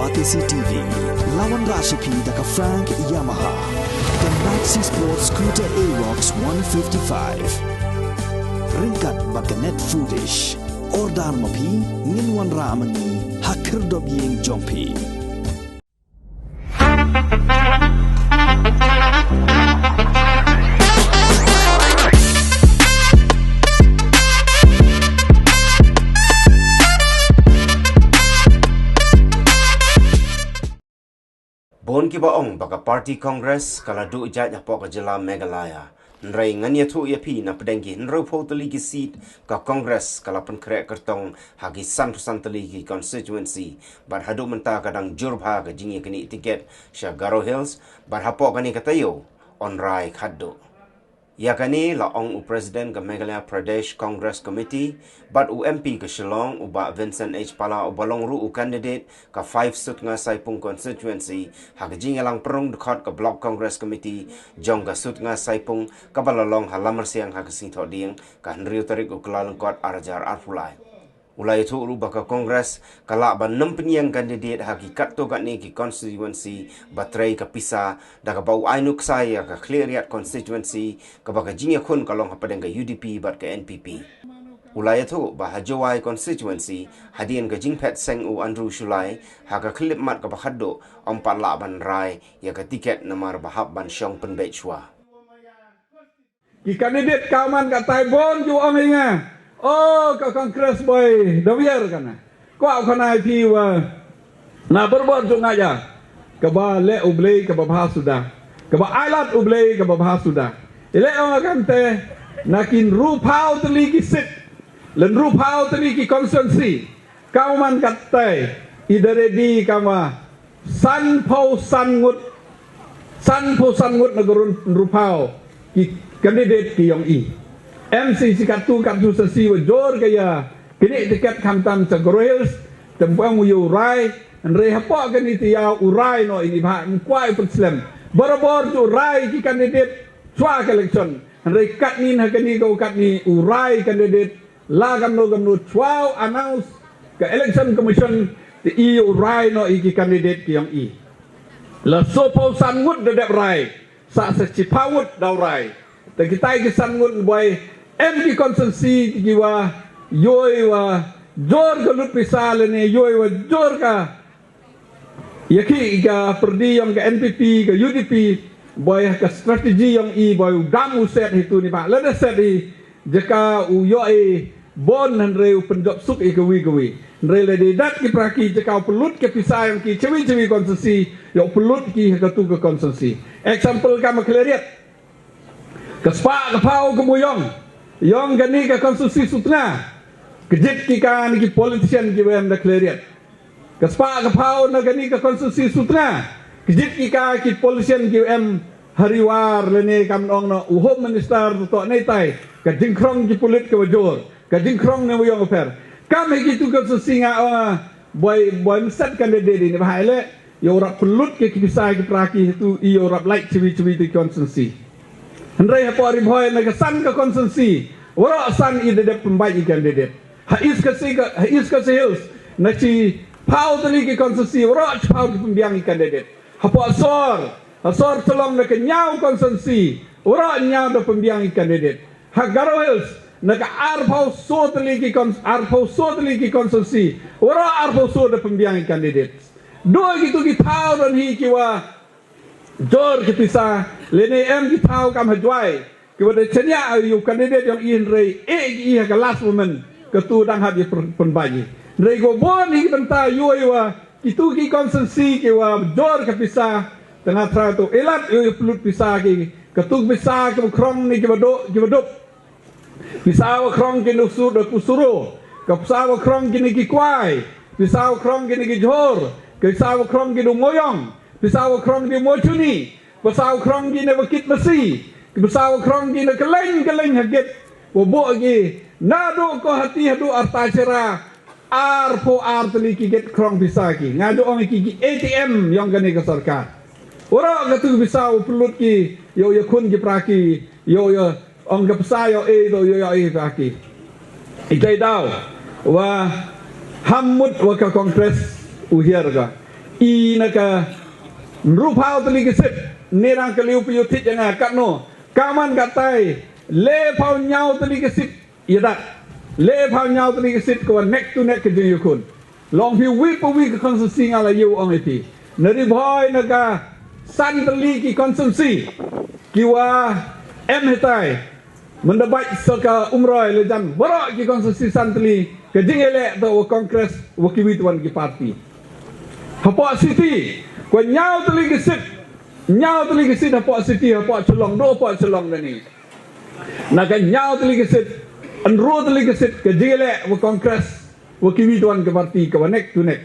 Batisi TV, lawan Rashipi daka Frank Yamaha, the Maxi Sports Scooter Arox 155. Ringkat baganet foodish, ordar mapi, nginwan ramani, hakir dobyeng jompi. Bon ki baong baka party congress kala du ijat nyapo ka jela Meghalaya. Nrai ngania tu ya pi na pedengki nro po tali ki seat ka congress kala pen krek kertong hagi san tali ki constituency bar hadu menta kadang jurbha ka jingi kini tiket sha Garo Hills bar hapo kani katayo on rai khaddo. Ya kani la ong u president ka Meghalaya Pradesh Congress Committee but u MP ka Shillong u ba Vincent H Pala u balong ru u candidate ka 5 sut nga Saipung constituency hak jingalang perung dekat ka Block Congress Committee jong ka sut nga Saipung ka balalong halamar siang hak sing thoding ka henriu tarik u kelaleng kot arajar arfulai. Ulai itu rubah ke Kongres kala ban 6 penyang kandidat hakikat to kat ni ki constituency batrai ke pisa da ka bau ainuk saya ke cleariat constituency ke baka jinya kun kalong hapadeng ke UDP bat ke NPP. Ulai itu bah Jowai constituency Hadien ke Jingphet seng u Andrew Shullai haka klip mat ke bahado ompat la ban rai ya ke tiket namar bahab ban syong penbet chua. Ki kandidat kaman kat Taibon ju ong inga. Oh, kau kongres boy, dobiar kan? Kau kenai piwa, na berbuat sungai ya. Kaba le ublei kaba bahas sudah, kaba alat ublei kaba bahas sudah. Ile orang kan teh nakin rupau teliki sit, len rupau teliki konsensi. Kau man katai, idare di kama sanpau sangut negurun rupau ki kandidat ki yang i. MC sikatu kapsu sesi wajor kaya kini dekat kamtam sa Garo Hills tempuang uyu urai andre hapa kani tiya urai no ini bah mkwai perslam barabor tu urai ki kandidat chua election andre kat ni hakani ko kat ni urai kandidat la gamno chua announce ke election commission ti i urai no iki kandidat ki yang i la sopo sangut de rai sa secipawut da urai te kitai ki sangut boy MP konsensi kiwa yoi wa jor ka lut pisal ni yoi wa jor ka yaki ka perdi yang ka NPP ka UDP boy ka strategi yang i boy damu set itu ni pak lada set di jaka u yoi bon andre u penjop suk i kawi andre le dat ki praki jaka pelut ke pisal yang ki cewi konsensi yo pelut ki ka tu ka konsensi example ka maklariat ka spa ka pau ka muyong yang gani ka konstitusi sutna kejit ki kan ki politician ki wem da klariat kaspa ka pau na gani ka konstitusi sutna kejit ki ka ki politician ki wem hariwar lene kam ong no home minister to nei tai ka jingkrong ki polit ka wajor ka jingkrong ne wong per kam ki tu konstitusi nga boy set candidate ni bahale yo rap pelut ki bisa ki praki tu yo rap like ciwi tu konstitusi Hendrai apa hari boy nak kesan ke konsensi, orang san ide de pembaik kandidat. Hais kasih hills, nak ci pau tadi ke konsensi, orang pau pembiang kandidat. Apa asor tolong nak nyau konsensi, orang nyau de pembiang kandidat. Hak Garo Hills nak arpau so tadi ke konsensi, orang arpau so de pembiang kandidat. Dua gitu ki pau dan hi kiwa jor kita lene em kita tahu kam Jowai kepada cenya ayu kandidat yang in rei iya ke last moment ketu dang hadi penbayi rei go bon hi benta yoiwa itu ki konsensi ke wa jor ke pisah tengah trato elat yo pelut pisah ki ketu pisah ke krong ni ke badok pisah krong ke nusu de kusuro ke pisah krong ki ki kwai pisah krong ki ki jor ke pisah krong ki moyong Pisau krong di mocuni, pisau krong di nebakit besi, pisau krong di keleng hagit, bobok lagi, nado ko hati hadu arta cera, arpo arteli kiget krong pisaki, ngado ong ki ATM yang gani ke sarkar. Orang katu pisau pelut ki, yo kun ki praki, yo ong ke pisau do yo praki. Ikai daw, wa hamut wa ka kongres uhiar ka. i naka rupau teligisit nerang keliu piyutit yang kat no kaman katai le pau nyau teligisit idat le pau nyau teligisit ko neck to neck ke jengkun long pi week per week konsensi ngala yu ong iti nari boy naga san teligi konsensi kiwa hetai mendapat saka umroy le jam borok ki konsensi san teli ke jengele to kongres wakiwi tuan ki parti Hapok City, kau nyau teligisit hapok City, hapok celong, do hapok celong ni. Nak nyau teligisit, enro teligisit ke jelek wa kongres, wa kiwi tuan ke parti, ke neck to neck.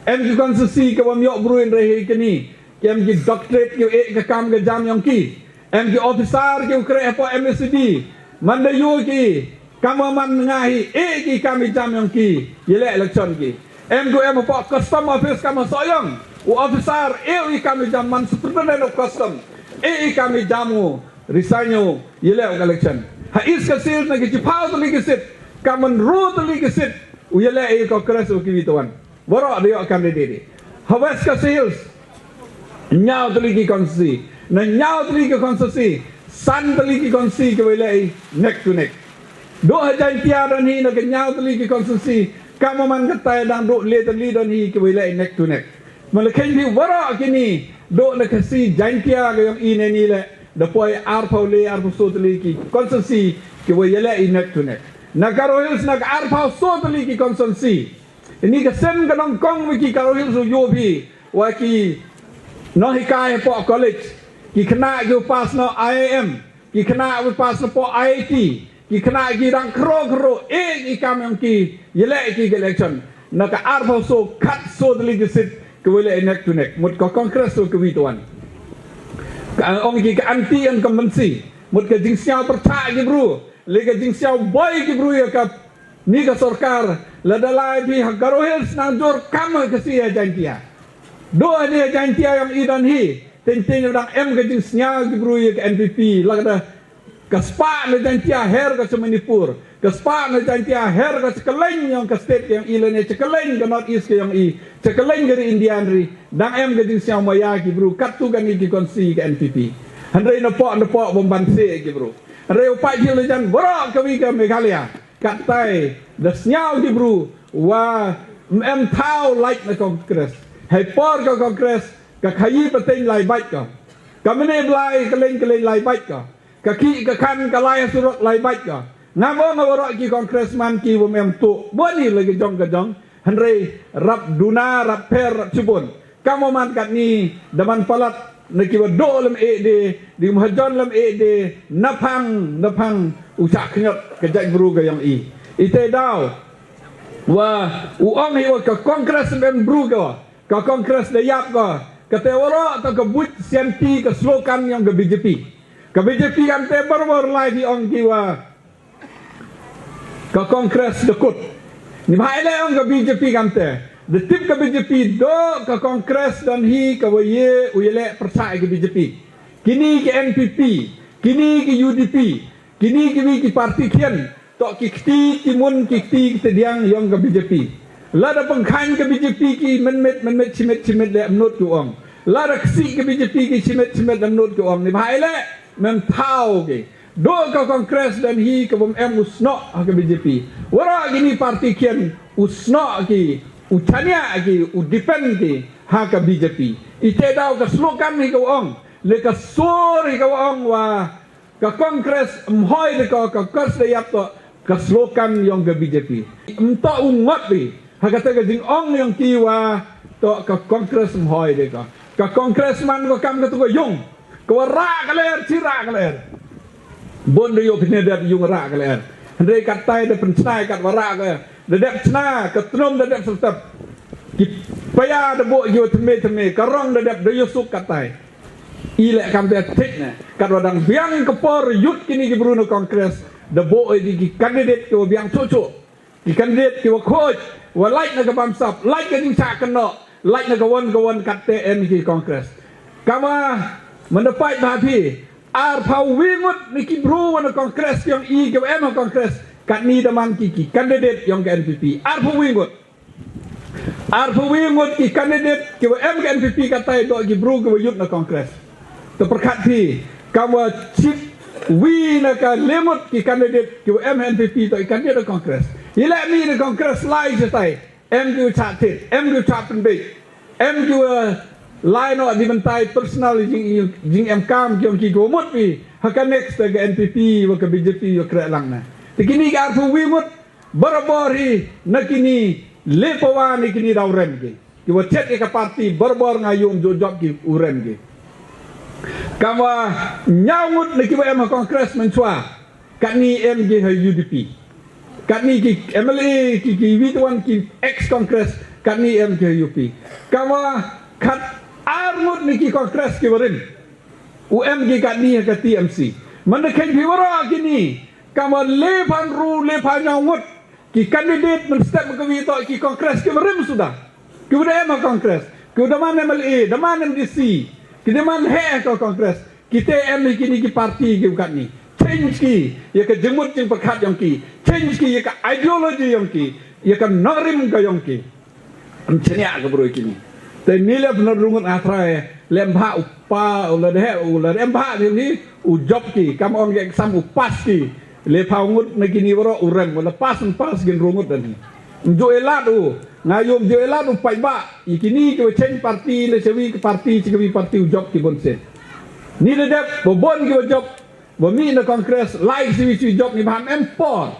Em ki konsensi ke wa miok bruin rehi ke ni, em ki doctorate ke kam ke jam yang ki, em ki officer ke ukre hapok MSD, mandayu ki, kamaman ngahi, ki kami jam yang ki, jelek election ki. Em apa custom office kami soyong, officer kami jaman superintendent of custom, kami jamu resignyo yele election. Hais kasil na gijipau teligisit, kaman ru teligisit, yele kongres ukibituan. Borok dia kandidate. Hawes kasil nyau teligi konsi, na nyau teligi konsi, san teligi konsi ke yele neck to neck. Do hajan tiaran hi na nyau teligi konsi. Kamu man kata dang duk leader ni ke wilayah neck to neck. Melakin di warak kini duk nak kasi jantia ke yang ini ni le dapoi arpau sotli ki konsensi ke wilayah neck to neck. Nagarohils nak arpau sotli ki konsensi. Ini kesen ke nongkong wiki karohils yobi waki no hikai po college ki kena ke pas no IIM ki kena ke pas no po IIT ki kena ki rang kro ikam yang ki yele ki election naka arbo so kat so deligisit ke wele neck to neck mut ko kongres so ke wituan ong ki anti an konvensi mut ke jing siao perta ki bru le ke jing siao boy ki bru ya kap ni ka sarkar la dalai bi garohels nang jor kam ke sia jantia do ni jantia yang idan hi ting dang em ke jing siao ki bru ya ke NPP la ka kaspa na jantia her ka Manipur kaspa na jantia her ka Cekeleng yang ke state yang ilene Cekeleng ke North East ke yang Cekeleng dari Indian ri dang em ke siang maya ki bro katu kan ki konsi ke NPP handai na po bombanse ki bro handai upai jil jan borok ke wi ke Meghalaya katai da snyau ki bro wa em tau like na kongres hai por ka kongres ka khayi pateng lai bait ka kamene blai keleng lai bait ka kaki kekan kalai surut lai baik ka ngamo ngawara ki kongresman ki wem tu boni lagi jong henry rap duna rap per rap cubun kamu man kat ni daman palat neki wado lem di muhajon lem napang ucak kenyot kejak buru ga yang ite daw wa uong hi wa ka kongres mem bru ka kongres de yap ka katewara ta ka but sianti ka slogan yang ke BJP ke BJP kan te baru lagi ong kiwa ke kongres dekut ni bahaya ong ke BJP kan te de tip ke BJP do ke kongres dan hi ke waye uyele percaya ke BJP kini ke NPP kini ke UDP kini ke parti kian tok ki timun ki tediang yang ke BJP lada pengkhain ke BJP ki menmet cimet le amnot ku ong lada ksi ke BJP ki cimet amnot ku ong ni bahaya mem tau ke do ka kongres dan hi ke bom em usno ke BJP wara gini parti kian usno ki utania ki udepend ki ha ke BJP ite daw ka slogan ni ko ong le ka sori ko ong wa ka kongres mhoi de ka kurs de yap to ka slogan yang ke BJP emto ungot bi ha kata ka jing ong yang ki wa to ka kongres mhoi de ka kongresman ko kam ka to yung kau rak kaler, cirak kaler. Bondo yo penedat yung rak kaler. Hendai katai de pencnai kat warak kaler. Dedap cna, ketrum dedap sertap. Paya de bo yo teme, karong dedap de yusuk katai. Ilek kampe tik ne. Kat wadang biang kepor yut kini ki Bruno Kongres. De bo di kandidat ki biang cucu. Ki kandidat ki wakoj. Wa like na kabamsap, like ka ding sak kena, like na kawan kat TN ki Kongres. Kama mendapat bahapi arpau wingut niki bro wana kongres yang ke kongres kat ni daman kiki kandidat yang ke NPP arpau wingut Arpuwi ngut ki kandidat ki em ke NPP katai dok ki bru ke yut na kongres. Te perkati kamu chip wi na ka lemut ki kandidat ki em NPP to kandidat kongres. Ila mi na kongres lai setai. Em ju chatit, em ju chapen be. Em ju lai no di bentai personal jing em kam ki gomot wi. Haka next ke NPP wa ke BJP yo kre lang na. Tekini ka arpuwi mut barabori nakini lepawan ikini daurem ke. Ki wacet ke parti berbor ngayum jojob ki urem ke. Kamu nyawut nak kiba em kongres mencua. Kat ni MG UDP. Kat ni ki MLA ki wituan ki ex kongres kat ni MG UP. Kamu kat armut ni ki kongres ki warin. UMG kat ni ke TMC. Mendekan biwara kini. Kamu lepan ru lepan nyawut. Ki kandidat menstep ke wito ki kongres ki warin sudah. Ki udah em kongres. Ki udah mana MLA, dah mana MDC. Kita man he ke kongres. Kita em kini ki parti ki bukan ni. Change ki ya ke jemut yang pekat yang ki. Change ki ya ke ideologi yang ki. Ya ke norim ke yang ki. Amcenya ke bro kini. Tapi nilai benar rungut atrai lempa upa ulah lempa ni ujob ki. Kamu orang exam upas ki. Lepa ungut negini waro urem lepas gin rungut dan ni. Joelat ngayum joelat pai ba ikini ke change parti le sewi ke parti ujob ki bonset. Ni dedep bobon ki ujob bomi na kongres like sewi ujob ni baham empor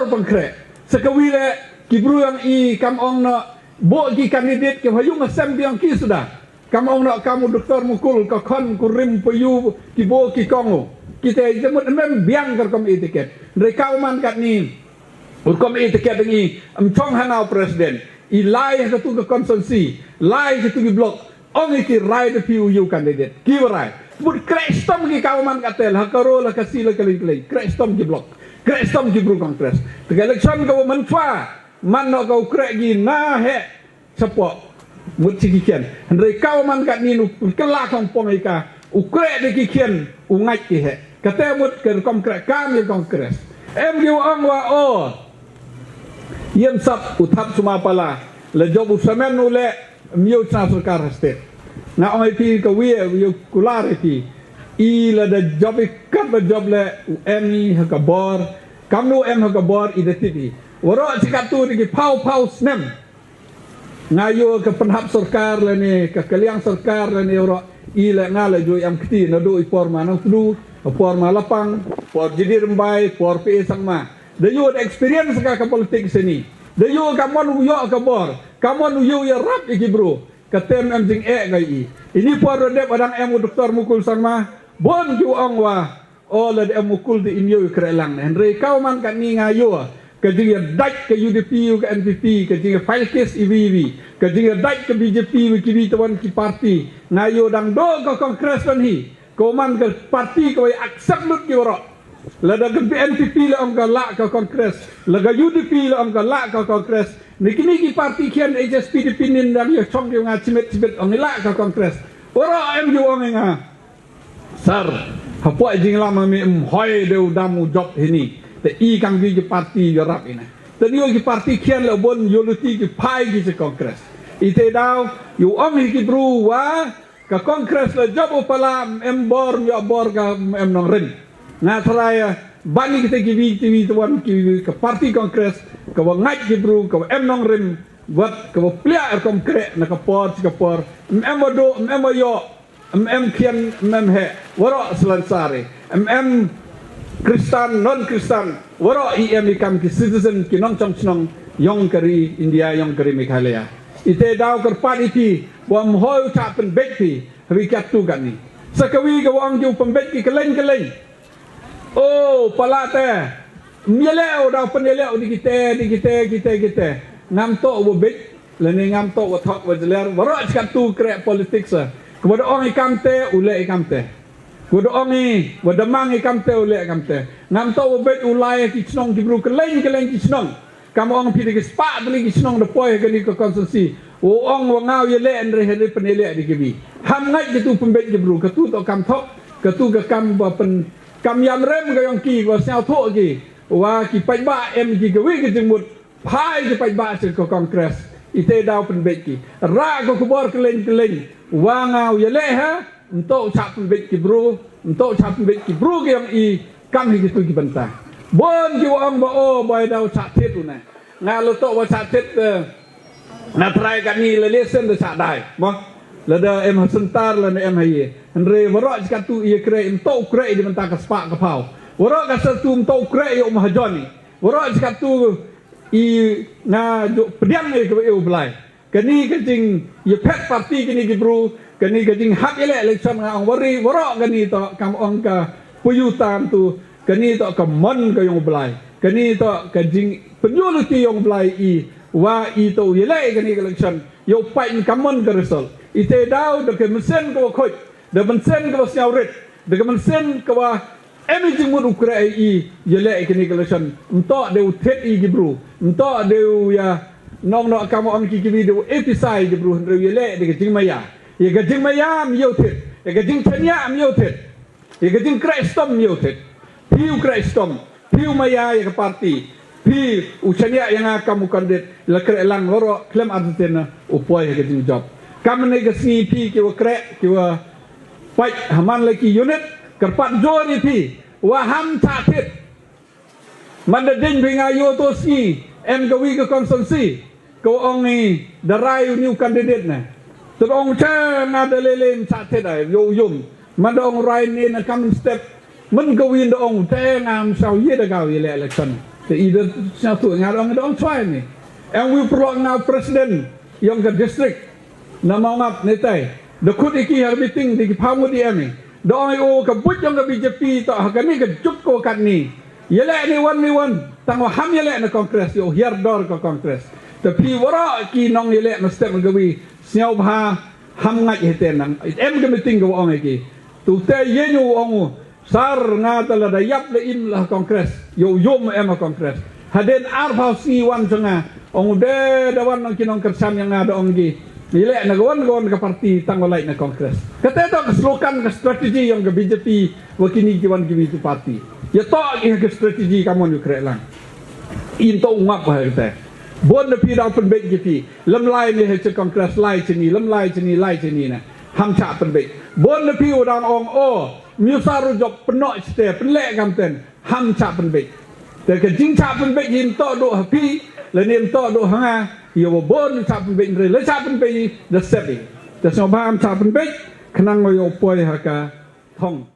pengkre. Sekawi le ki bru yang I kam ong na bo ki kandidat ke hayung asem yang ki sudah. Kam ong na kamu doktor mukul ka kon kurim payu ki bo ki kongo. Kita jemut mem biang ker kom etiket. Rekauman kat ni Hukum etiket ini emcong hanau presiden. Ilai ke tu ke konsensi, lai ke tu ke blok. Ong iki rai de PUU kandidat. Kiwarai. Bud krestom ki kawaman katel hakaro la kasila kali. Krestom ki blok. Krestom ki bru kongres. Tega election ka mentua. Man no ka ukrek gi na he. Sepok. Mut sikikian. Hendrai kawaman kat ni nu kelak kong pong ika. Ukrek de kikian ungai ki he. Kata mut ke kongres kami kongres. Em gi ong wa Yen sap utap sumapala le job usamen ule miu sa sarkar state na oi pi ka wi kulare pi I la da job job le emi ha ka bor kamnu em ha ka bor identity woro sikatu ni pau snem ngayo ke penhap sarkar le ni ke kaliang sarkar le ni woro I la ngale jo am kti na do I forma na flu forma lapang por jadi rembai por pe sangma the you experience ka politik sini. The you kamu uyo ka bor. Kamu uyo ya rap iki bro. Katem em jing gai. Ini por dep adang em doktor mukul sangma. Bon ju ong wa. Oh la em mukul di imyo krelang. Henry kau man kan ni ngayo. Ka jing daj ke UDP ke NPP ke jing file case IWV. Ka jing daj ke BJP ki tawan ki parti. Ngayo dang do ka kongres pan hi. Kau man ke parti kau accept lut ki woro. Lada ke NPP le om ka la ka kongres, laga UDP le om ka la ka kongres. Niki parti kian HSP dipinin dan yo chong yo ngacimet om la ka kongres. Ora em yo om nga. Sar, hapo jing lama mi hoi deu damu job ini. Te I kang gi parti yo rap ina. Te yo ki parti kian le bon yo luti ki pai gi kongres. Ite dau yo om ki bru wa ka kongres le job pala em bor yo bor ka em nong ren. Nah seraya bagi kita TV tuan ke parti kongres ke wangai ke bro ke em nong rim buat ke plia konkret nak ke por em bodo em yo em kian em he waro selansare em Kristen non Kristen waro em ikam ki citizen ki nong chong snong yong kari India yong kari Meghalaya ite daw ker parti wam hoi tapen bekti hawi katu kan ni sakawi ke wang ju pembek ki keleng oh palate mieleu dah peneleu di kita ngam to bobek lene ngam to wathok wajler waro skatu krek politik sa kepada orang ikamte ule ikamte kepada orang wadamang ikamte ule ikamte ngam to bobek ulai ki snong ki bru keleng ki snong kamu orang pi ki spa beli ki snong de poy ke ni ke konsensi o ong wangau ye le andre hede penele di kibi ham ngai ki tu pembek ki bru ke tu to kam thok ke tu ke kam ba pen kam yam rem ke yang ki ko sao tho ki wa ki pai ba em ki ke wi ke jengmut pai ke pai ba se ko kongres ite daw penbeki ra ko kubor keleng wangau ya leha untuk cap penbeki bro untuk cap penbeki bro yang i kam hi gitu ki banta bon ki wang ba o boy daw cap tet tu na ngalo to wa cap tet na try kan ni le lesen de cap dai mo le da em sentar le em haye andre waro jika tu i kre untuk kre di banta ka spa ka pau waro ka satu untuk kre yo mahajoni waro jika tu i na pediang ni ke eu belai kani ke jing ye pet parti kini ki bru kani ke jing hak ele election nga ong wari waro kani to kam ong ka puyutan tu kani to ka mon ka yong belai kani to ka jing penyuluti yong belai i wa i to yele kani ke election yo pai kamon ka resol ite daw de ke mesen ko khoj de mesen ko syaurit de ke mesen ko Emijing mud ukra i yele kini kelesan untuk de utet i gibru untuk de ya nong no kamu ang kikibi de episai gibru de yele de jing maya ye ga jing maya mi yotet ye ga jing tanya mi yotet ye ga jing kristom mi yotet piu kristom piu maya ye ga parti pi uchania yang kamu kandidat la kre lang loro klem artena upoi ye ga jing job kam ne ga si pi ki wa kre ki wa pai haman lagi unit kerpat jori pi waham tatit manda ding binga yo to si em gawi ke konsumsi ko ongi darai new candidate na to ong cha na de lelen tatit ai yo yum manda ong rai ni na come step men gawi ndo ong te ngam sao ye da gawi le election te either sa tu ngar ong try ni and we pro now president yang ke district na mau ngap ne tai the could iki har meeting di pamu di emi doi o ka but yang ka BJP to hakani ka jup ko kan ni yele ni wan tang ham yele na kongres yo hier dor ka kongres tapi wara ki nong yele na step gawi siau bha ham ngai heten nang em ka meeting ko ong iki tu te yenyu ong sar nga tala da yap le im la kongres yo yom em kongres haden arba si wan janga ong de da wan ki nong kersan yang ada ong gi Bila nak kawan ke parti tanggalai na kongres. Kata itu slogan ke strategi yang ke BJP wakini kawan kini itu parti. Ya tak ke strategi kamu nak kerja lang. Into ngap bahaya kata. Bon lepi dah pun BJP. Lem lai ni hece kongres lai cini, lem lai cini na. Ham cak pun baik. Bon lepi orang ong miusaru job penok cete penlek kamten. Ham cak pun baik. Tapi jing cak pun baik into do happy. Lain into do hanga. Yo bon chapen be le chapen be the setting the so bam chapen be khnang yo poi ha ka thong